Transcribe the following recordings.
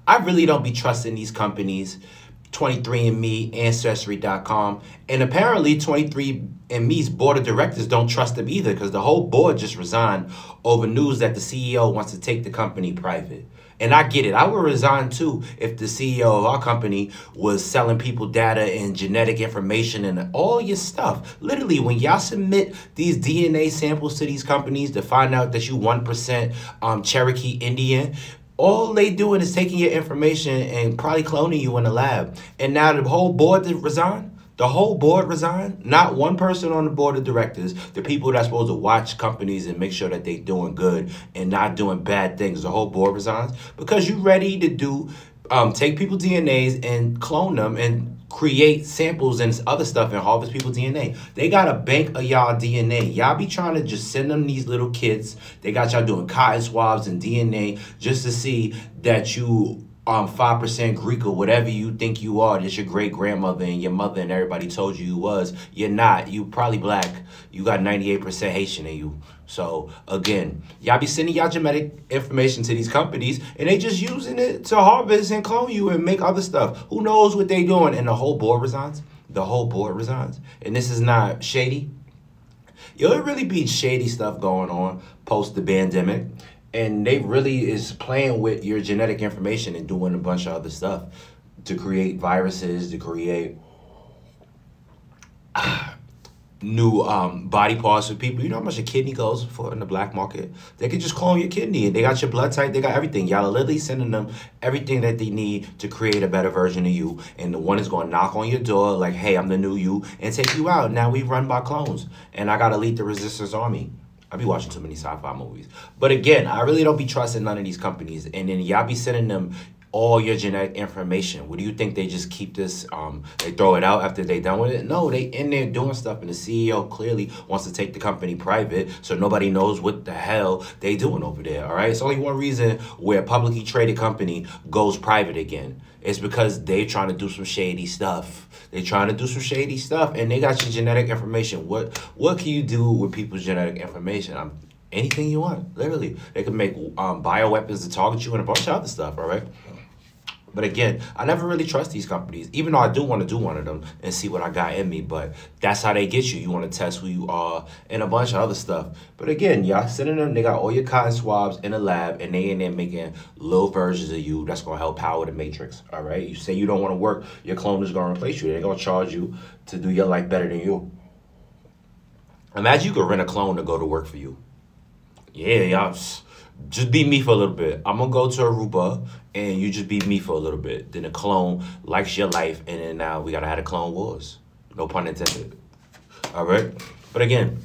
I really don't be trusting these companies, 23andMe, Ancestry.com, and apparently 23andMe's board of directors don't trust them either because the whole board just resigned over news that the CEO wants to take the company private. And I get it. I would resign too if the CEO of our company was selling people data and genetic information and all your stuff. Literally, when y'all submit these DNA samples to these companies to find out that you 1% Cherokee Indian, all they doing is taking your information and probably cloning you in the lab. And now the whole board resigned. The whole board resigned. Not one person on the board of directors. The people that's supposed to watch companies and make sure that they doing good and not doing bad things. The whole board resigns because you ready to do take people's DNAs and clone them and create samples and other stuff and harvest people's DNA. They got a bank of y'all DNA. Y'all be trying to just send them these little kids. They got y'all doing cotton swabs and DNA just to see that you 5% Greek or whatever you think you are. That's your great grandmother and your mother and everybody told you was. You're not. You probably black. You got 98% Haitian in you. So again, y'all be sending y'all genetic information to these companies and they just using it to harvest and clone you and make other stuff. Who knows what they doing? And the whole board resigns. The whole board resigns. And this is not shady. Yo, it really be shady stuff going on post the pandemic. And they really is playing with your genetic information and doing a bunch of other stuff to create viruses, to create new body parts for people. You know how much a kidney goes for in the black market? They can just clone your kidney. They got your blood type. They got everything. Y'all are literally sending them everything that they need to create a better version of you. And the one is going to knock on your door like, hey, I'm the new you, and take you out. Now we run by clones. And I got to lead the resistance army. I be watching too many sci-fi movies. But again, I really don't be trusting none of these companies. And then y'all be sending them all your genetic information. What do you think they just keep this, they throw it out after they done with it? No, they in there doing stuff. And the CEO clearly wants to take the company private so nobody knows what the hell they doing over there, all right? It's only one reason where a publicly traded company goes private again. It's because they trying to do some shady stuff. They trying to do some shady stuff, and they got your genetic information. What can you do with people's genetic information? Anything you want, literally. They can make bioweapons to target you and a bunch of other stuff, all right? But again, I never really trust these companies, even though I do want to do one of them and see what I got in me. But that's how they get you. You want to test who you are and a bunch of other stuff. But again, y'all sending them, they got all your cotton swabs in a lab and they in there making little versions of you that's going to help power the matrix, all right? You say you don't want to work, your clone is going to replace you. They're going to charge you to do your life better than you. Imagine you could rent a clone to go to work for you. Yeah, y'all. Just be me for a little bit. I'm going to go to Aruba and you just be me for a little bit. Then the clone likes your life and then now we got to have the clone wars. No pun intended. All right? But again,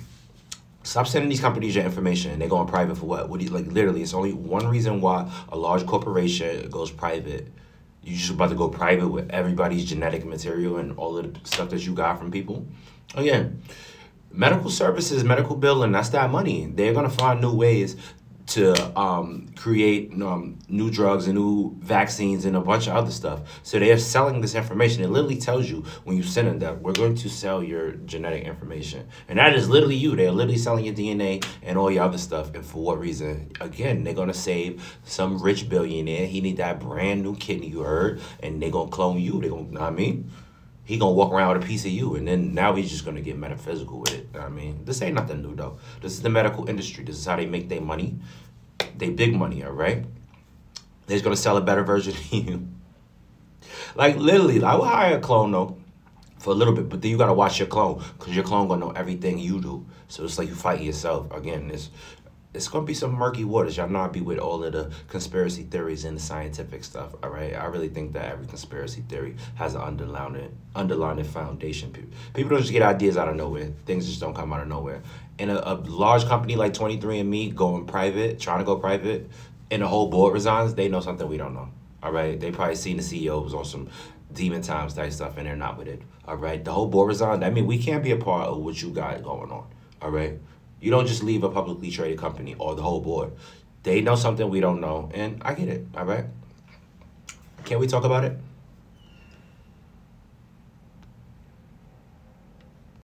stop sending these companies your information. They're going private for what? What do you, like, literally, it's only one reason why a large corporation goes private. You're just about to go private with everybody's genetic material and all of the stuff that you got from people. Again, medical services, medical billing, that's that money. They're going to find new ways to create new drugs and new vaccines and a bunch of other stuff. So they're selling this information. It literally tells you when you send them that we're going to sell your genetic information. And that is literally you. They're literally selling your DNA and all your other stuff. And for what reason? Again, they're going to save some rich billionaire. He need that brand new kidney, you heard, and they're going to clone you. They're going to, know what I mean? He gonna walk around with a piece of you, and then now he's just gonna get metaphysical with it. I mean, this ain't nothing new though. This is the medical industry. This is how they make their money. They big money, all right? They're just gonna sell a better version of you. Like literally, I would hire a clone though for a little bit, but then you gotta watch your clone because your clone gonna know everything you do. So it's like you fighting yourself. Again, it's going to be some murky waters. Y'all know I be with all of the conspiracy theories and the scientific stuff, all right? I really think that every conspiracy theory has an underlying foundation. People don't just get ideas out of nowhere. Things just don't come out of nowhere. And a large company like 23andMe going private, trying to go private, and the whole board resigns, they know something we don't know, all right? They probably seen the CEOs on some demon times type stuff, and they're not with it, all right? The whole board resigns, I mean, we can't be a part of what you got going on, all right? You don't just leave a publicly traded company or the whole board. They know something we don't know, and I get it, all right? Can't we talk about it?